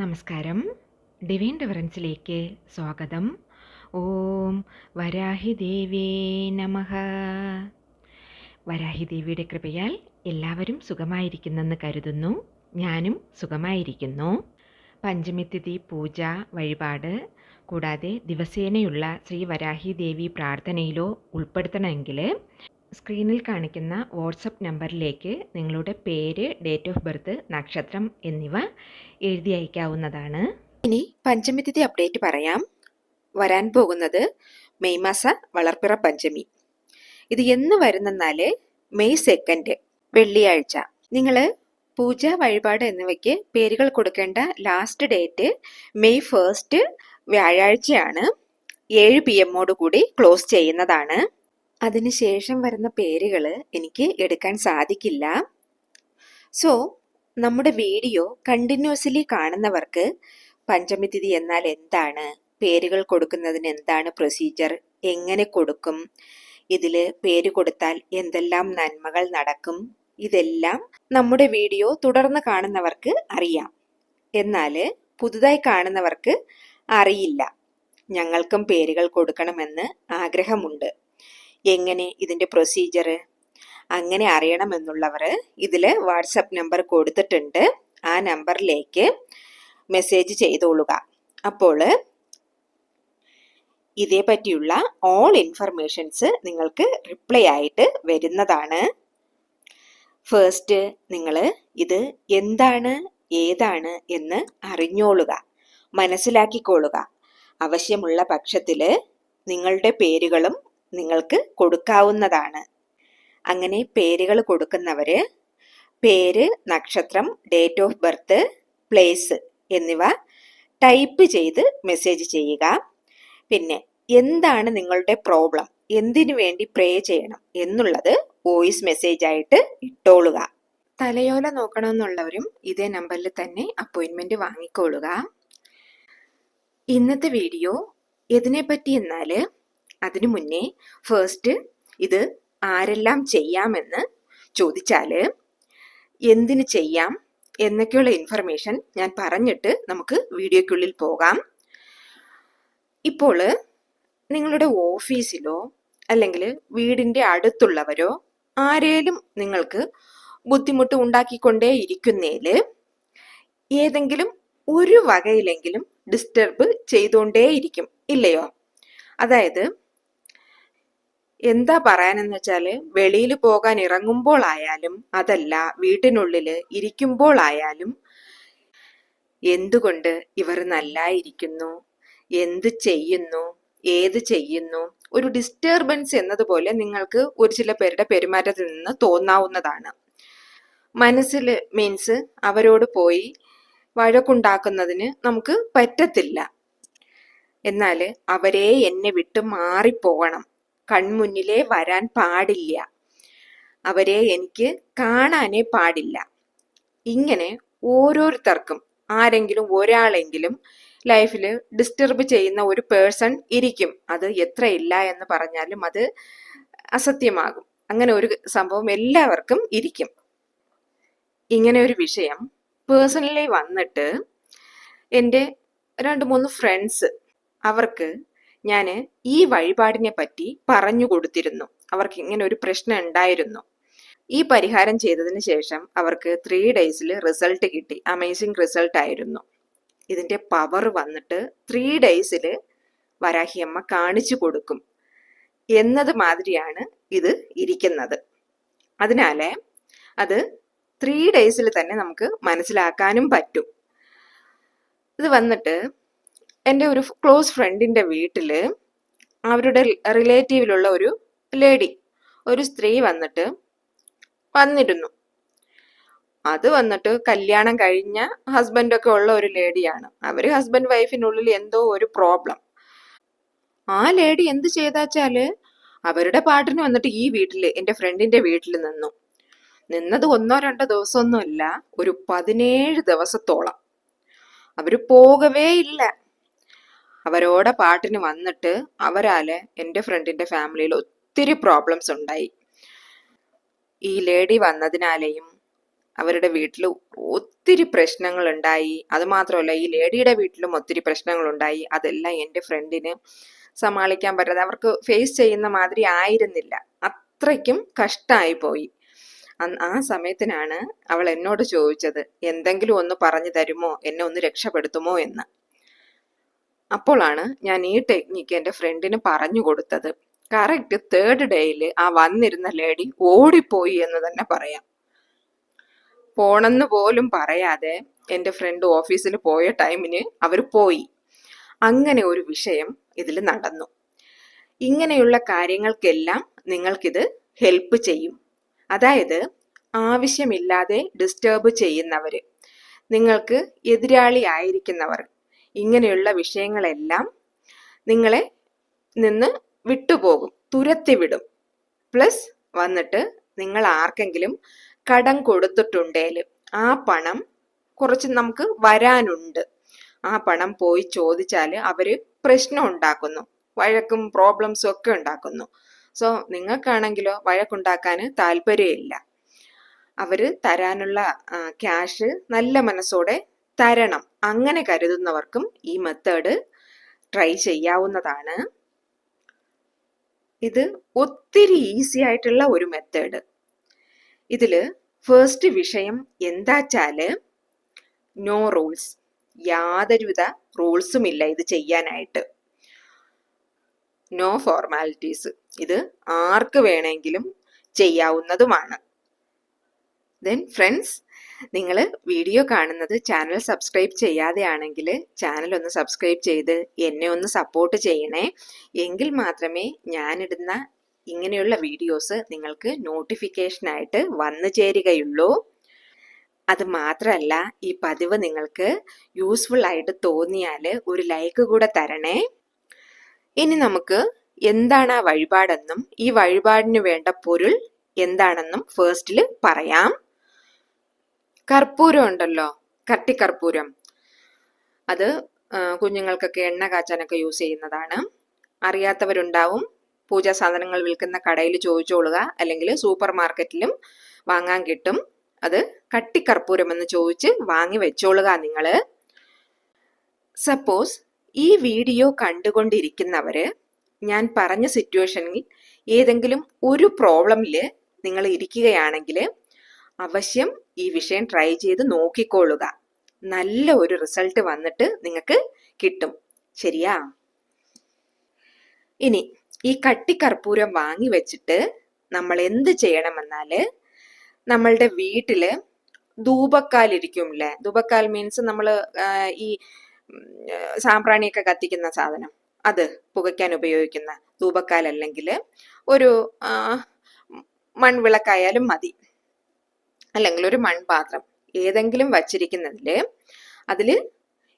നമസ്കാരം. ഡിവൈൻ ഡിവറൻസിലേക്ക് സ്വാഗതം. ഓം വരാഹിദേവേ നമഃ. വരാഹിദേവിയുടെ കൃപയാൽ എല്ലാവരും സുഖമായിരിക്കുന്നെന്ന് കരുതുന്നു. ഞാനും സുഖമായിരിക്കുന്നു. പഞ്ചമിതിഥി പൂജ വഴിപാട് കൂടാതെ ദിവസേനയുള്ള ശ്രീ വരാഹിദേവി പ്രാർത്ഥനയിലോ ഉൾപ്പെടുത്തണമെങ്കിൽ സ്ക്രീനിൽ കാണിക്കുന്ന വാട്സപ്പ് നമ്പറിലേക്ക് നിങ്ങളുടെ പേര്, ഡേറ്റ് ഓഫ് ബർത്ത്, നക്ഷത്രം എന്നിവ എഴുതി അയക്കാവുന്നതാണ്. ഇനി പഞ്ചമിതിഥി അപ്ഡേറ്റ് പറയാം. വരാൻ പോകുന്നത് മെയ് മാസ വളർപ്പിറ പഞ്ചമി. ഇത് എന്ന് വരുന്നെന്നാൽ മെയ് 2 വെള്ളിയാഴ്ച. നിങ്ങൾ പൂജ വഴിപാട് എന്നിവയ്ക്ക് പേരുകൾ കൊടുക്കേണ്ട ലാസ്റ്റ് ഡേറ്റ് മെയ് 1 വ്യാഴാഴ്ചയാണ്. 7 PM കൂടി ക്ലോസ് ചെയ്യുന്നതാണ്. അതിനുശേഷം വരുന്ന പേരുകൾ എനിക്ക് എടുക്കാൻ സാധിക്കില്ല. സോ നമ്മുടെ വീഡിയോ കണ്ടിന്യൂസ്ലി കാണുന്നവർക്ക് പഞ്ചമിതിഥി എന്നാൽ എന്താണ്, പേരുകൾ കൊടുക്കുന്നതിന് എന്താണ് പ്രൊസീജിയർ, എങ്ങനെ കൊടുക്കും, ഇതിൽ പേര് കൊടുത്താൽ എന്തെല്ലാം നന്മകൾ നടക്കും, ഇതെല്ലാം നമ്മുടെ വീഡിയോ തുടർന്ന് കാണുന്നവർക്ക് അറിയാം. എന്നാൽ പുതുതായി കാണുന്നവർക്ക് അറിയില്ല. ഞങ്ങൾക്കും പേരുകൾ കൊടുക്കണമെന്ന് ആഗ്രഹമുണ്ട്. എങ്ങനെ ഇതിൻ്റെ പ്രൊസീജിയർ അങ്ങനെ അറിയണമെന്നുള്ളവർ ഇതിൽ വാട്സപ്പ് നമ്പർ കൊടുത്തിട്ടുണ്ട്. ആ നമ്പറിലേക്ക് മെസ്സേജ് ചെയ്തോളുക. അപ്പോൾ ഇതേ പറ്റിയുള്ള ഓൾ ഇൻഫർമേഷൻസ് നിങ്ങൾക്ക് റിപ്ലൈ ആയിട്ട് വരുന്നതാണ്. ഫസ്റ്റ് നിങ്ങൾ ഇത് എന്താണ് ഏതാണ് എന്ന് അറിഞ്ഞോളുക, മനസ്സിലാക്കിക്കൊള്ളുക. ആവശ്യമുള്ള പക്ഷത്തിൽ നിങ്ങളുടെ പേരുകളും നിങ്ങൾക്ക് കൊടുക്കാവുന്നതാണ്. അങ്ങനെ പേരുകൾ കൊടുക്കുന്നവര് പേര്, നക്ഷത്രം, ഡേറ്റ് ഓഫ് ബർത്ത്, പ്ലേസ് എന്നിവ ടൈപ്പ് ചെയ്ത് മെസ്സേജ് ചെയ്യുക. പിന്നെ എന്താണ് നിങ്ങളുടെ പ്രോബ്ലം, എന്തിനു വേണ്ടി പ്രേ ചെയ്യണം എന്നുള്ളത് വോയിസ് മെസ്സേജ് ആയിട്ട് ഇട്ടോളുക. തലയോല നോക്കണമെന്നുള്ളവരും ഇതേ നമ്പറിൽ തന്നെ അപ്പോയിൻമെന്റ് വാങ്ങിക്കോളുക. ഇന്നത്തെ വീഡിയോ എതിനെപ്പറ്റി എന്നാൽ അതിനു മുന്നേ ഫസ്റ്റ് ഇത് ആരെല്ലാം ചെയ്യാമെന്ന് ചോദിച്ചാൽ എന്തിന് ചെയ്യാം എന്നൊക്കെയുള്ള ഇൻഫർമേഷൻ ഞാൻ പറഞ്ഞിട്ട് നമുക്ക് വീഡിയോയ്ക്കുള്ളിൽ പോകാം. ഇപ്പോൾ നിങ്ങളുടെ ഓഫീസിലോ അല്ലെങ്കിൽ വീടിൻ്റെ അടുത്തുള്ളവരോ ആരേലും നിങ്ങൾക്ക് ബുദ്ധിമുട്ട് ഉണ്ടാക്കിക്കൊണ്ടേ ഇരിക്കുന്നതിൽ ഏതെങ്കിലും ഒരു വകയിലെങ്കിലും ഡിസ്റ്റർബ് ചെയ്തുകൊണ്ടേയിരിക്കും, ഇല്ലയോ? അതായത് എന്താ പറയാനെന്ന് വെച്ചാൽ വെളിയിൽ പോകാൻ ഇറങ്ങുമ്പോൾ ആയാലും അതല്ല വീട്ടിനുള്ളിൽ ഇരിക്കുമ്പോൾ ആയാലും എന്തുകൊണ്ട് ഇവർ നല്ലായിരിക്കുന്നു, എന്ത് ചെയ്യുന്നു, ഏത് ചെയ്യുന്നു, ഒരു ഡിസ്റ്റർബൻസ് എന്നതുപോലെ നിങ്ങൾക്ക് ഒരു ചില പേരുടെ പെരുമാറ്റത്തിൽ നിന്ന് തോന്നാവുന്നതാണ്. മനസ്സിൽ മീൻസ് അവരോട് പോയി വഴക്കുണ്ടാക്കുന്നതിന് നമുക്ക് പറ്റത്തില്ല. എന്നാൽ അവരെ എന്നെ വിട്ട് മാറിപ്പോകണം, കൺമുന്നിലേ വരാൻ പാടില്ല, അവരെ എനിക്ക് കാണാനേ പാടില്ല. ഇങ്ങനെ ഓരോരുത്തർക്കും ആരെങ്കിലും ഒരാളെങ്കിലും ലൈഫിൽ ഡിസ്റ്റർബ് ചെയ്യുന്ന ഒരു പേഴ്സൺ ഇരിക്കും. അത് എത്ര ഇല്ല എന്ന് പറഞ്ഞാലും അത് അസത്യമാകും. അങ്ങനെ ഒരു സംഭവം എല്ലാവർക്കും ഇരിക്കും. ഇങ്ങനെ ഒരു വിഷയം പേഴ്സണലി വന്നിട്ട് എൻ്റെ 2-3 ഫ്രണ്ട്സ് അവർക്ക് ഞാൻ ഈ വഴിപാടിനെ പറ്റി പറഞ്ഞു കൊടുത്തിരുന്നു. അവർക്ക് ഇങ്ങനെ ഒരു പ്രശ്നം ഉണ്ടായിരുന്നു. ഈ പരിഹാരം ചെയ്തതിന് ശേഷം അവർക്ക് 3 days റിസൾട്ട് കിട്ടി. അമേസിങ് റിസൾട്ട് ആയിരുന്നു. ഇതിൻ്റെ പവർ വന്നിട്ട് 3 days വരാഹിയമ്മ കാണിച്ചു കൊടുക്കും എന്നത് മാതിരിയാണ് ഇത് ഇരിക്കുന്നത്. അതിനാൽ അത് 3 days തന്നെ നമുക്ക് മനസ്സിലാക്കാനും പറ്റും. ഇത് വന്നിട്ട് എൻ്റെ ഒരു ക്ലോസ് ഫ്രണ്ടിൻ്റെ വീട്ടിൽ അവരുടെ റിലേറ്റീവിലുള്ള ഒരു ലേഡി, ഒരു സ്ത്രീ വന്നിരുന്നു. അത് വന്നിട്ട് കല്യാണം കഴിഞ്ഞ ഹസ്ബൻഡൊക്കെ ഉള്ള ഒരു ലേഡിയാണ്. അവർ ഹസ്ബൻഡ് വൈഫിനുള്ളിൽ എന്തോ ഒരു പ്രോബ്ലം. ആ ലേഡി എന്ത് ചെയ്താച്ചാല് അവരുടെ പാട്ടിന് വന്നിട്ട് ഈ വീട്ടിൽ, എൻ്റെ ഫ്രണ്ടിൻ്റെ വീട്ടിൽ നിന്നത് 1-2 ദിവസമൊന്നുമല്ല, ഒരു 17 ദിവസത്തോളം അവർ പോകവേ ഇല്ല. അവരോടെ പാട്ടിന് വന്നിട്ട് അവരാല് എൻ്റെ ഫ്രണ്ടിൻ്റെ ഫാമിലിയിൽ ഒത്തിരി പ്രോബ്ലംസ് ഉണ്ടായി. ഈ ലേഡി വന്നതിനാലെയും അവരുടെ വീട്ടിൽ ഒത്തിരി പ്രശ്നങ്ങൾ ഉണ്ടായി. അതുമാത്രമല്ല ഈ ലേഡിയുടെ വീട്ടിലും ഒത്തിരി പ്രശ്നങ്ങൾ ഉണ്ടായി. അതെല്ലാം എൻ്റെ ഫ്രണ്ടിന് സമാളിക്കാൻ പറ്റാതെ, അവർക്ക് ഫേസ് ചെയ്യുന്ന മാതിരി ആയിരുന്നില്ല. അത്രയ്ക്കും കഷ്ടമായി പോയി. ആ സമയത്തിനാണ് അവൾ എന്നോട് ചോദിച്ചത്, എന്തെങ്കിലും ഒന്ന് പറഞ്ഞു തരുമോ, എന്നെ ഒന്ന് രക്ഷപ്പെടുത്തുമോ എന്ന്. അപ്പോഴാണ് ഞാൻ ഈ ടെക്നിക്ക് എൻ്റെ ഫ്രണ്ടിന് പറഞ്ഞു കൊടുത്തത്. കറക്റ്റ് 3rd ഡേയിൽ ആ വന്നിരുന്ന ലേഡി ഓടിപ്പോയി എന്ന് തന്നെ പറയാം. പോണെന്ന് പോലും പറയാതെ എൻ്റെ ഫ്രണ്ട് ഓഫീസിൽ പോയ ടൈമിന് അവർ പോയി. അങ്ങനെ ഒരു വിഷയം ഇതിൽ നടന്നു. ഇങ്ങനെയുള്ള കാര്യങ്ങൾക്കെല്ലാം നിങ്ങൾക്കിത് ഹെൽപ്പ് ചെയ്യും. അതായത് ആവശ്യമില്ലാതെ ഡിസ്റ്റർബ് ചെയ്യുന്നവർ, നിങ്ങൾക്ക് എതിരാളി ആയിരിക്കുന്നവർ, ഇങ്ങനെയുള്ള വിഷയങ്ങളെല്ലാം നിങ്ങളെ നിന്ന് വിട്ടുപോകും, തുരത്തിവിടും. പ്ലസ് വന്നിട്ട് നിങ്ങൾ ആർക്കെങ്കിലും കടം കൊടുത്തിട്ടുണ്ടേൽ ആ പണം കുറച്ച് നമുക്ക് വരാനുണ്ട്. ആ പണം പോയി ചോദിച്ചാൽ അവര് പ്രശ്നം ഉണ്ടാക്കുന്നു, വഴക്കും പ്രോബ്ലംസും ഒക്കെ ഉണ്ടാക്കുന്നു. സോ നിങ്ങൾക്കാണെങ്കിലോ വഴക്കുണ്ടാക്കാൻ താല്പര്യമില്ല. അവര് തരാനുള്ള ക്യാഷ് നല്ല മനസ്സോടെ തരണം. അങ്ങനെ കരുതുന്നവർക്കും ഈ മെത്തേഡ് ട്രൈ ചെയ്യാവുന്നതാണ്. ഇത് ഒത്തിരി ഈസി ആയിട്ടുള്ള ഒരു മെത്തേഡ്. ഇതില് ഫസ്റ്റ് വിഷയം എന്താച്ചാല് നോ റൂൾസ്. യാതൊരുവിധ റൂൾസും ഇല്ല ഇത് ചെയ്യാനായിട്ട്. No formalities. ഇത് ആർക്ക് വേണമെങ്കിലും ചെയ്യാവുന്നതുമാണ്. ദെൻ ഫ്രണ്ട്സ്, നിങ്ങൾ വീഡിയോ കാണുന്നത് ചാനൽ സബ്സ്ക്രൈബ് ചെയ്യാതെയാണെങ്കിൽ ചാനൽ ഒന്ന് സബ്സ്ക്രൈബ് ചെയ്ത് എന്നെ ഒന്ന് സപ്പോർട്ട് ചെയ്യണേ. എങ്കിൽ മാത്രമേ ഞാനിടുന്ന ഇങ്ങനെയുള്ള വീഡിയോസ് നിങ്ങൾക്ക് നോട്ടിഫിക്കേഷനായിട്ട് വന്നു ചേരുകയുള്ളൂ. അത് മാത്രമല്ല, ഈ പതിവ് നിങ്ങൾക്ക് യൂസ്ഫുൾ ആയിട്ട് തോന്നിയാൽ ഒരു ലൈക്ക് കൂടെ തരണേ. ഇനി നമുക്ക് എന്താണ് ആ വഴിപാടെന്നും ഈ വഴിപാടിന് വേണ്ട പൊരുൾ എന്താണെന്നും ഫേസ്റ്റിൽ പറയാം. കർപ്പൂരം ഉണ്ടല്ലോ, കട്ടിക്കർപ്പൂരം, അത് കുഞ്ഞുങ്ങൾക്കൊക്കെ എണ്ണ കാച്ചാനൊക്കെ യൂസ് ചെയ്യുന്നതാണ്. അറിയാത്തവരുണ്ടാവും. പൂജാ സാധനങ്ങൾ വിൽക്കുന്ന കടയിൽ ചോദിച്ചോളുക, അല്ലെങ്കിൽ സൂപ്പർ മാർക്കറ്റിലും വാങ്ങാൻ കിട്ടും. അത് കട്ടിക്കർപ്പൂരം എന്ന് ചോദിച്ച് വാങ്ങി വെച്ചോളുക നിങ്ങൾ. സപ്പോസ് ഈ വീഡിയോ കണ്ടുകൊണ്ടിരിക്കുന്നവര് ഞാൻ പറഞ്ഞ സിറ്റുവേഷനിൽ ഏതെങ്കിലും ഒരു പ്രോബ്ലമിൽ നിങ്ങൾ ഇരിക്കുകയാണെങ്കിൽ അവശ്യം ഈ വിഷയം ട്രൈ ചെയ്ത് നോക്കിക്കൊള്ളുക. നല്ല ഒരു റിസൾട്ട് വന്നിട്ട് നിങ്ങൾക്ക് കിട്ടും. ശരിയാ? ഇനി ഈ കട്ടിക്കർപ്പൂരം വാങ്ങി വെച്ചിട്ട് നമ്മൾ എന്ത് ചെയ്യണമെന്നാല്, നമ്മളുടെ വീട്ടില് ധൂപക്കാലിരിക്കുംല്ലേ, ധൂപക്കാൽ മീൻസ് നമ്മൾ ഈ സാമ്പ്രാണിയൊക്കെ കത്തിക്കുന്ന സാധനം, അത് പുകയ്ക്കാൻ ഉപയോഗിക്കുന്ന ധൂപക്കാൽ, അല്ലെങ്കിൽ ഒരു മൺവിളക്കായാലും മതി, അല്ലെങ്കിൽ ഒരു മൺപാത്രം ഏതെങ്കിലും വച്ചിരിക്കുന്നതില് അതില്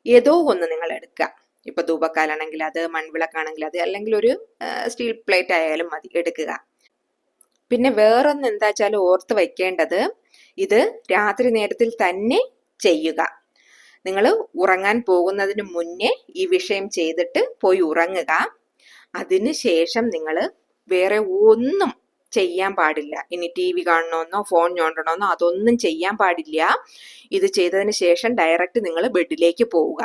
ഏതോ ഒന്ന് നിങ്ങൾ എടുക്കുക. ഇപ്പൊ ധൂപക്കാലാണെങ്കിൽ അത്, മൺവിളക്കാണെങ്കിൽ അത്, അല്ലെങ്കിൽ ഒരു സ്റ്റീൽ പ്ലേറ്റ് ആയാലും മതി, എടുക്കുക. പിന്നെ വേറൊന്ന് എന്താ വെച്ചാൽ ഓർത്ത് വയ്ക്കേണ്ടത്, ഇത് രാത്രി നേരത്തിൽ തന്നെ ചെയ്യുക. നിങ്ങൾ ഉറങ്ങാൻ പോകുന്നതിന് മുന്നേ ഈ വിഷയം ചെയ്തിട്ട് പോയി ഉറങ്ങുക. അതിന് ശേഷം നിങ്ങൾ വേറെ ഒന്നും ചെയ്യാൻ പാടില്ല. ഇനി TV കാണണമെന്നോ ഫോൺ ഞോണ്ടണമെന്നോ അതൊന്നും ചെയ്യാൻ പാടില്ല. ഇത് ചെയ്തതിന് ശേഷം ഡയറക്റ്റ് നിങ്ങൾ ബെഡിലേക്ക് പോവുക.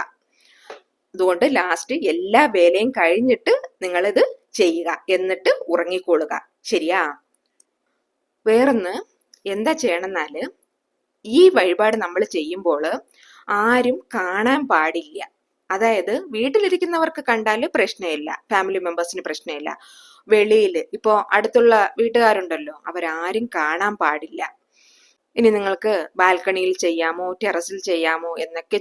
അതുകൊണ്ട് ലാസ്റ്റ് എല്ലാ വേലയും കഴിഞ്ഞിട്ട് നിങ്ങളിത് ചെയ്യുക, എന്നിട്ട് ഉറങ്ങിക്കൊള്ളുക. ശരിയാ? വേറൊന്ന് എന്താ ചെയ്യണമെന്നാല്, ഈ വഴിപാട് നമ്മൾ ചെയ്യുമ്പോൾ ആരും കാണാൻ പാടില്ല. അതായത് വീട്ടിലിരിക്കുന്നവർക്ക് കണ്ടാൽ പ്രശ്നമില്ല, ഫാമിലി മെമ്പേഴ്സിന് പ്രശ്നമില്ല. വെളിയിൽ ഇപ്പോ അടുത്തുള്ള വീട്ടുകാരുണ്ടല്ലോ, അവരാരും കാണാൻ പാടില്ല. ഇനി നിങ്ങൾക്ക് ബാൽക്കണിയിൽ ചെയ്യാമോ, ടെറസിൽ ചെയ്യാമോ എന്നൊക്കെ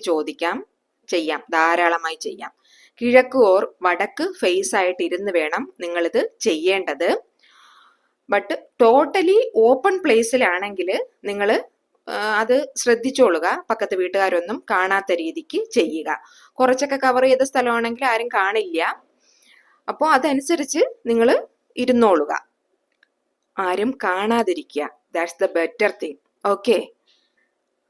ചെയ്യാം, ധാരാളമായി ചെയ്യാം. കിഴക്ക് ഓർ വടക്ക് ഫേസ് ആയിട്ട് ഇരുന്ന് വേണം നിങ്ങളിത് ചെയ്യേണ്ടത്. ബട്ട് ടോട്ടലി ഓപ്പൺ പ്ലേസിലാണെങ്കിൽ നിങ്ങൾ അത് ശ്രദ്ധിച്ചോളുക, പക്കത്ത് വീട്ടുകാരൊന്നും കാണാത്ത രീതിക്ക് ചെയ്യുക. കുറച്ചൊക്കെ കവർ ചെയ്ത സ്ഥലമാണെങ്കിൽ ആരും കാണില്ല, അപ്പോൾ അതനുസരിച്ച് നിങ്ങൾ ഇരുന്നോളുക. ആരും കാണാതിരിക്കുക, that's the better thing. Okay?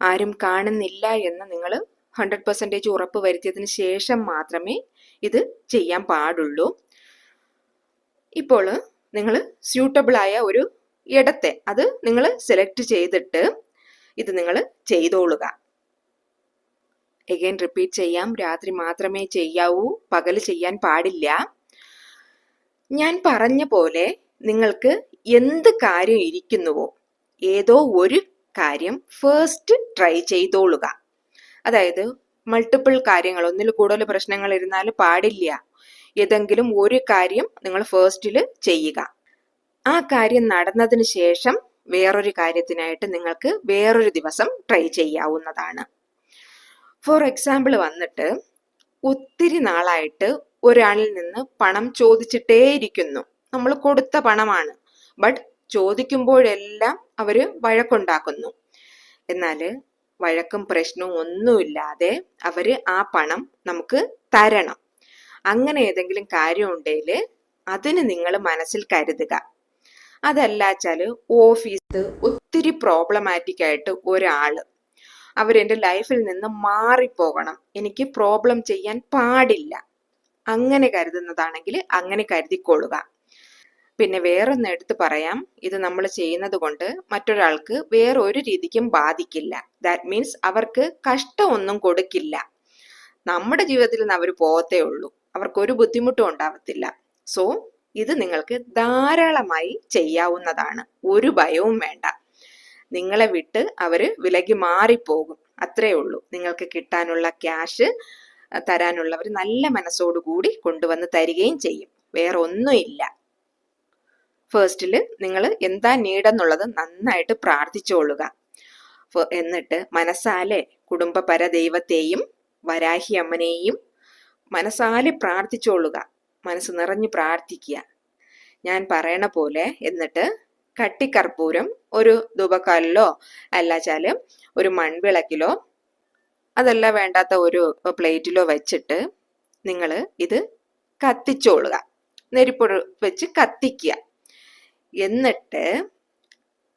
ആരും കാണുന്നില്ല എന്ന് നിങ്ങൾ 100% ഉറപ്പ് വരുത്തിയതിന് ശേഷം മാത്രമേ ഇത് ചെയ്യാൻ പാടുള്ളൂ. ഇപ്പോൾ നിങ്ങൾ സ്യൂട്ടബിൾ ആയ ഒരു ഇടത്തെ അത് നിങ്ങൾ സെലക്ട് ചെയ്തിട്ട് ഇത് നിങ്ങൾ ചെയ്തോളുക. എഗൈൻ റിപ്പീറ്റ് ചെയ്യാം. രാത്രി മാത്രമേ ചെയ്യാവൂ, പകല് ചെയ്യാൻ പാടില്ല. ഞാൻ പറഞ്ഞ പോലെ നിങ്ങൾക്ക് എന്ത് കാര്യം ഇരിക്കുന്നുവോ ഏതോ ഒരു കാര്യം ഫസ്റ്റ് ട്രൈ ചെയ്തോളുക. അതായത് മൾട്ടിപ്പിൾ കാര്യങ്ങൾ, ഒന്നിൽ കൂടുതൽ പ്രശ്നങ്ങൾ ഇരുന്നാൽ പാടില്ല. ഏതെങ്കിലും ഒരു കാര്യം നിങ്ങൾ ഫസ്റ്റിൽ ചെയ്യുക. ആ കാര്യം നടന്നതിന് ശേഷം വേറൊരു കാര്യത്തിനായിട്ട് നിങ്ങൾക്ക് വേറൊരു ദിവസം ട്രൈ ചെയ്യാവുന്നതാണ്. ഫോർ എക്സാമ്പിൾ വന്നിട്ട്, ഒത്തിരി നാളായിട്ട് ഒരാളിൽ നിന്ന് പണം ചോദിച്ചിട്ടേയിരിക്കുന്നു. നമ്മൾ കൊടുത്ത പണമാണ്, ബട്ട് ചോദിക്കുമ്പോഴെല്ലാം അവര് വഴക്കുണ്ടാക്കുന്നു. എന്നാല് വഴക്കും പ്രശ്നവും ഒന്നുമില്ലാതെ അവര് ആ പണം നമുക്ക് തരണം. അങ്ങനെ ഏതെങ്കിലും കാര്യം ഉണ്ടെങ്കിൽ അതിന് നിങ്ങൾ മനസ്സിൽ കരുതുക. അതല്ലാച്ചാല് ഓഫീസ് ഒത്തിരി പ്രോബ്ലമാറ്റിക് ആയിട്ട് ഒരാള് അവരെന്റെ ലൈഫിൽ നിന്ന് മാറിപ്പോകണം, എനിക്ക് പ്രോബ്ലം ചെയ്യാൻ പാടില്ല, അങ്ങനെ കരുതുന്നതാണെങ്കിൽ അങ്ങനെ കരുതിക്കൊള്ളുക. പിന്നെ വേറൊന്ന് എടുത്ത് പറയാം, ഇത് നമ്മൾ ചെയ്യുന്നത് കൊണ്ട് മറ്റൊരാൾക്ക് വേറൊരു രീതിക്കും ബാധിക്കില്ല. ദാറ്റ് മീൻസ് അവർക്ക് കഷ്ടമൊന്നും കൊടുക്കില്ല. നമ്മുടെ ജീവിതത്തിൽ നിന്ന് അവർ പോകത്തേ ഉള്ളൂ, അവർക്കൊരു ബുദ്ധിമുട്ടും ഉണ്ടാവത്തില്ല. സോ ഇത് നിങ്ങൾക്ക് ധാരാളമായി ചെയ്യാവുന്നതാണ്. ഒരു ഭയവും വേണ്ട. നിങ്ങളെ വിട്ട് അവര് വിലകി മാറിപ്പോകും, അത്രേ ഉള്ളൂ. നിങ്ങൾക്ക് കിട്ടാനുള്ള ക്യാഷ് തരാനുള്ളവർ നല്ല മനസ്സോടുകൂടി കൊണ്ടുവന്ന് തരികയും ചെയ്യും. വേറെ ഒന്നുമില്ല. ഫസ്റ്റില് നിങ്ങൾ എന്താ നീടെന്നുള്ളത് നന്നായിട്ട് പ്രാർത്ഥിച്ചോളുക. എന്നിട്ട് മനസ്സാലെ കുടുംബപര ദൈവത്തെയും വരാഹി അമ്മനെയും മനസ്സാലെ പ്രാർത്ഥിച്ചോളുക. മനസ്സ് നിറഞ്ഞു പ്രാർത്ഥിക്കുക ഞാൻ പറയണ പോലെ. എന്നിട്ട് കട്ടിക്കർപ്പൂരം ഒരു ധൂപക്കാലിലോ അല്ലാച്ചാല് ഒരു മൺവിളക്കിലോ, അതല്ല വേണ്ടാത്ത ഒരു പ്ലേറ്റിലോ വെച്ചിട്ട് നിങ്ങൾ ഇത് കത്തിച്ചോളുക. നെരിപ്പൊടി വെച്ച് കത്തിക്കുക. എന്നിട്ട്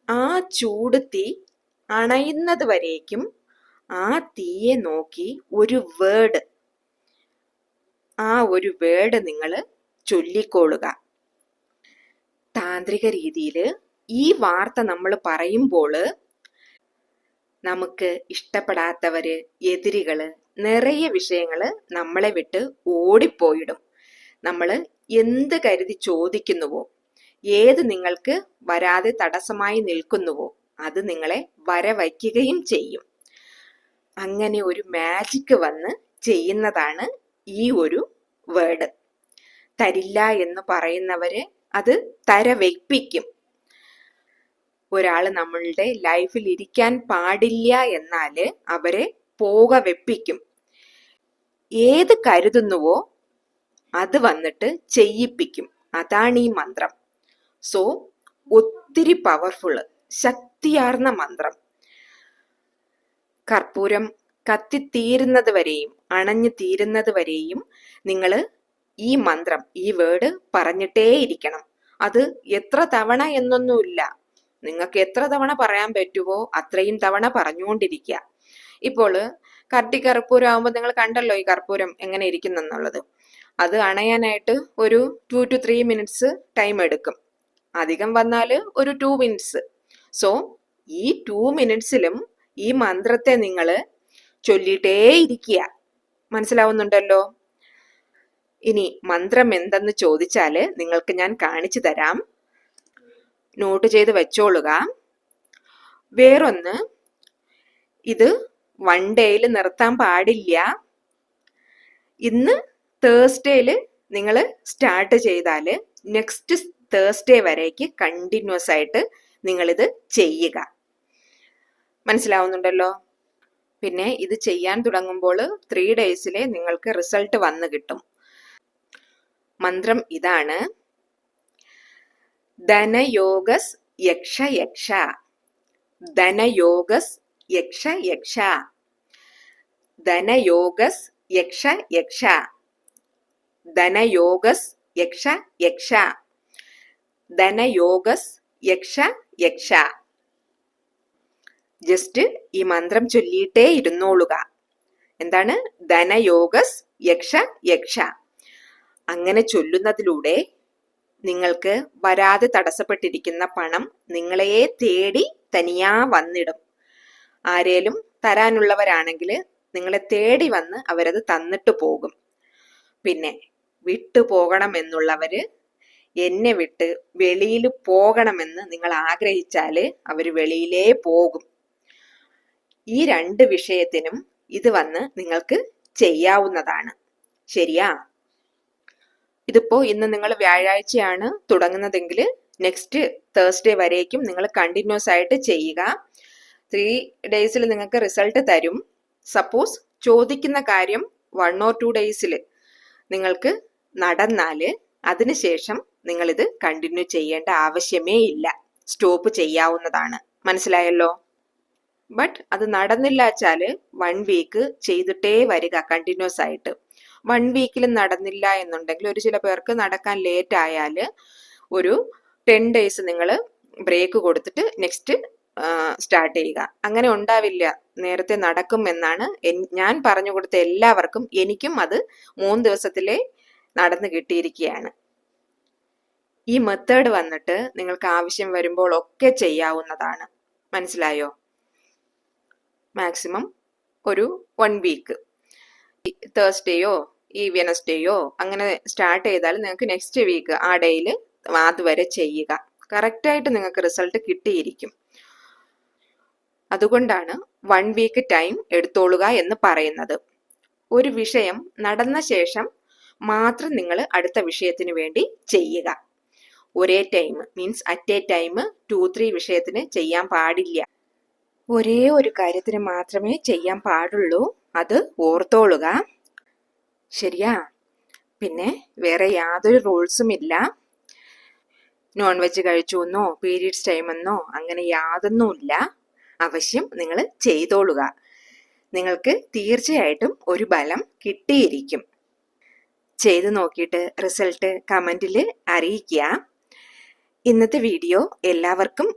ആ ചൂട് തീ അണയുന്നത് വരേക്കും ആ തീയെ നോക്കി ഒരു വേർഡ്, ആ ഒരു വേർഡ് നിങ്ങൾ ചൊല്ലിക്കോളുക. താന്ത്രിക രീതിയിൽ ഈ വാർത്ത നമ്മൾ പറയുമ്പോൾ നമുക്ക് ഇഷ്ടപ്പെടാത്തവര്, എതിരികള്, നിറയെ വിഷയങ്ങള് നമ്മളെ വിട്ട് ഓടിപ്പോയിടും. നമ്മൾ എന്ത് കരുതി ചോദിക്കുന്നുവോ, ഏത് നിങ്ങൾക്ക് വരാതെ തടസ്സമായി നിൽക്കുന്നുവോ അത് നിങ്ങളെ വരവയ്ക്കുകയും ചെയ്യും. അങ്ങനെ ഒരു മാജിക് വന്ന് ചെയ്യുന്നതാണ് ഈ ഒരു വേർഡ്. തരില്ല എന്ന് പറയുന്നവരെ അത് തരവെപ്പിക്കും. ഒരാള് നമ്മളുടെ ലൈഫിൽ ഇരിക്കാൻ പാടില്ല എന്നാല് അവരെ പോക വെപ്പിക്കും. ഏത് കരുതുന്നുവോ അത് വന്നിട്ട് ചെയ്യിപ്പിക്കും. അതാണ് ഈ മന്ത്രം. സോ ഒത്തിരി പവർഫുള്ള്, ശക്തിയാർന്ന മന്ത്രം. കർപ്പൂരം കത്തിത്തീരുന്നത് വരെയും അണഞ്ഞു തീരുന്നത് വരെയും നിങ്ങൾ ഈ മന്ത്രം, ഈ വേർഡ് പറഞ്ഞിട്ടേയിരിക്കണം. അത് എത്ര തവണ എന്നൊന്നുമില്ല, നിങ്ങൾക്ക് എത്ര തവണ പറയാൻ പറ്റുമോ അത്രയും തവണ പറഞ്ഞുകൊണ്ടിരിക്കുക. ഇപ്പോൾ കർപ്പൂരം ആകുമ്പോൾ നിങ്ങൾ കണ്ടല്ലോ ഈ കർപ്പൂരം എങ്ങനെ ഇരിക്കുന്നെന്നുള്ളത്. അത് അണയാനായിട്ട് ഒരു 2 to 3 minutes ടൈം എടുക്കും. അധികം വന്നാൽ ഒരു 2 minutes. സോ ഈ 2 minutesലും ഈ മന്ത്രത്തെ നിങ്ങൾ ചൊല്ലിട്ടേ ഇരിക്കുക. മനസ്സിലാവുന്നുണ്ടല്ലോ? ഇനി മന്ത്രം എന്തെന്ന് ചോദിച്ചാല് നിങ്ങൾക്ക് ഞാൻ കാണിച്ചു തരാം. നോട്ട് ചെയ്ത് വെച്ചോളുക. വേറൊന്ന്, ഇത് 1 ഡേയിൽ നിർത്താൻ പാടില്ല. ഇന്ന് തേഴ്സ്ഡേയില് നിങ്ങൾ സ്റ്റാർട്ട് ചെയ്താല് നെക്സ്റ്റ് തേഴ്സ്ഡേ വരേക്ക് കണ്ടിന്യൂസ് ആയിട്ട് നിങ്ങളിത് ചെയ്യുക. മനസ്സിലാവുന്നുണ്ടല്ലോ? പിന്നെ ഇത് ചെയ്യാൻ തുടങ്ങുമ്പോൾ 3 days'ലെ നിങ്ങൾക്ക് റിസൾട്ട് വന്നു കിട്ടും. മന്ത്രം ഇതാണ്: ധനയോഗസ് യക്ഷ യക്ഷ, ധനയോഗസ് യക്ഷ യക്ഷ, ധനയോഗസ് യക്ഷ യക്ഷ, ധനയോഗസ് യക്ഷ യക്ഷ, ധനയോഗസ് യക്ഷ യക്ഷ. ജസ്റ്റ് ഈ മന്ത്രം ചൊല്ലിയിട്ടേ ഇരുന്നോളുക. എന്താണ്? ധനയോഗസ് യക്ഷ യക്ഷ. അങ്ങനെ ചൊല്ലുന്നതിലൂടെ നിങ്ങൾക്ക് വരാതെ തടസ്സപ്പെട്ടിരിക്കുന്ന പണം നിങ്ങളെ തേടി തനിയാ വന്നിടും. ആരേലും തരാനുള്ളവരാണെങ്കിൽ നിങ്ങളെ തേടി വന്ന് അവരത് തന്നിട്ട് പോകും. പിന്നെ വിട്ടു പോകണമെന്നുള്ളവര് എന്നെ വിട്ട് വെളിയിൽ പോകണമെന്ന് നിങ്ങൾ ആഗ്രഹിച്ചാല് അവര് വെളിയിലേ പോകും. ഈ 2 വിഷയത്തിനും ഇത് വന്ന് നിങ്ങൾക്ക് ചെയ്യാവുന്നതാണ്. ശരിയാ? ഇതിപ്പോ ഇന്ന് നിങ്ങൾ വ്യാഴാഴ്ചയാണ് തുടങ്ങുന്നതെങ്കിൽ നെക്സ്റ്റ് തേഴ്സ്ഡേ വരേക്കും നിങ്ങൾ കണ്ടിന്യൂസ് ആയിട്ട് ചെയ്യുക. 3 ഡേയ്സിൽ നിങ്ങൾക്ക് റിസൾട്ട് തരും. സപ്പോസ് ചോദിക്കുന്ന കാര്യം 1 or 2 ഡേയ്സിൽ നിങ്ങൾക്ക് നടന്നാല് അതിനുശേഷം നിങ്ങളിത് കണ്ടിന്യൂ ചെയ്യേണ്ട ആവശ്യമേ ഇല്ല, സ്റ്റോപ്പ് ചെയ്യാവുന്നതാണ്. മനസ്സിലായല്ലോ? ബട്ട് അത് നടന്നില്ല വെച്ചാല് 1 വീക്ക് ചെയ്തിട്ടേ വരിക കണ്ടിന്യൂസ് ആയിട്ട്. 1 വീക്കിലും നടന്നില്ല എന്നുണ്ടെങ്കിൽ ഒരു ചില പേർക്ക് നടക്കാൻ ലേറ്റ് ആയാല് ഒരു 10 ഡേയ്സ് നിങ്ങൾ ബ്രേക്ക് കൊടുത്തിട്ട് നെക്സ്റ്റ് സ്റ്റാർട്ട് ചെയ്യുക. അങ്ങനെ ഉണ്ടാവില്ല, നേരത്തെ നടക്കും എന്നാണ് ഞാൻ പറഞ്ഞു കൊടുത്ത എല്ലാവർക്കും. എനിക്കും അത് 3 ദിവസത്തിലേ നടന്നു കിട്ടിയിരിക്കുകയാണ്. ഈ മെത്തേഡ് വന്നിട്ട് നിങ്ങൾക്ക് ആവശ്യം വരുമ്പോൾ ഒക്കെ ചെയ്യാവുന്നതാണ്. മനസ്സിലായോ? മാക്സിമം ഒരു 1 വീക്ക്, തേഴ്സ്ഡേയോ ഈ വെനസ്ഡേയോ അങ്ങനെ സ്റ്റാർട്ട് ചെയ്താൽ നിങ്ങൾക്ക് നെക്സ്റ്റ് വീക്ക് ആ ഡേയിൽ അതുവരെ ചെയ്യുക. കറക്റ്റായിട്ട് നിങ്ങൾക്ക് റിസൾട്ട് കിട്ടിയിരിക്കും. അതുകൊണ്ടാണ് 1 വീക്ക് ടൈം എടുത്തോളുക എന്ന് പറയുന്നത്. ഒരു വിഷയം നടന്ന ശേഷം മാത്രം നിങ്ങൾ അടുത്ത വിഷയത്തിന് വേണ്ടി ചെയ്യുക. ഒരേ time means at A time 2-3 വിഷയത്തിന് ചെയ്യാൻ പാടില്ല. ഒരേ ഒരു കാര്യത്തിന് മാത്രമേ ചെയ്യാൻ പാടുള്ളൂ. അത് ഓർത്തോളുക. ശരിയാ? പിന്നെ വേറെ യാതൊരു റൂൾസും ഇല്ല. നോൺ വെജ് കഴിച്ചു എന്നോ പീരീഡ്സ് ടൈം എന്നോ അങ്ങനെ യാതൊന്നുമില്ല. അവശ്യം നിങ്ങൾ ചെയ്തോളുക. നിങ്ങൾക്ക് തീർച്ചയായിട്ടും ഒരു ഫലം കിട്ടിയിരിക്കും. ചെയ്തു നോക്കിയിട്ട് റിസൾട്ട് കമന്റിൽ അറിയിക്കുക. ഇന്നത്തെ വീഡിയോ എല്ലാവർക്കും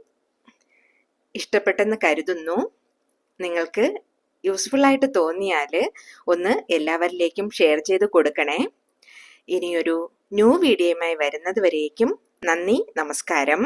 ഇഷ്ടപ്പെട്ടെന്ന് കരുതുന്നു. നിങ്ങൾക്ക് യൂസ്ഫുൾ ആയിട്ട് തോന്നിയാൽ ഒന്ന് എല്ലാവരിലേക്കും ഷെയർ ചെയ്ത് കൊടുക്കണേ. ഇനിയൊരു ന്യൂ വീഡിയോയുമായി വരുന്നത് വരേക്കും നന്ദി, നമസ്കാരം.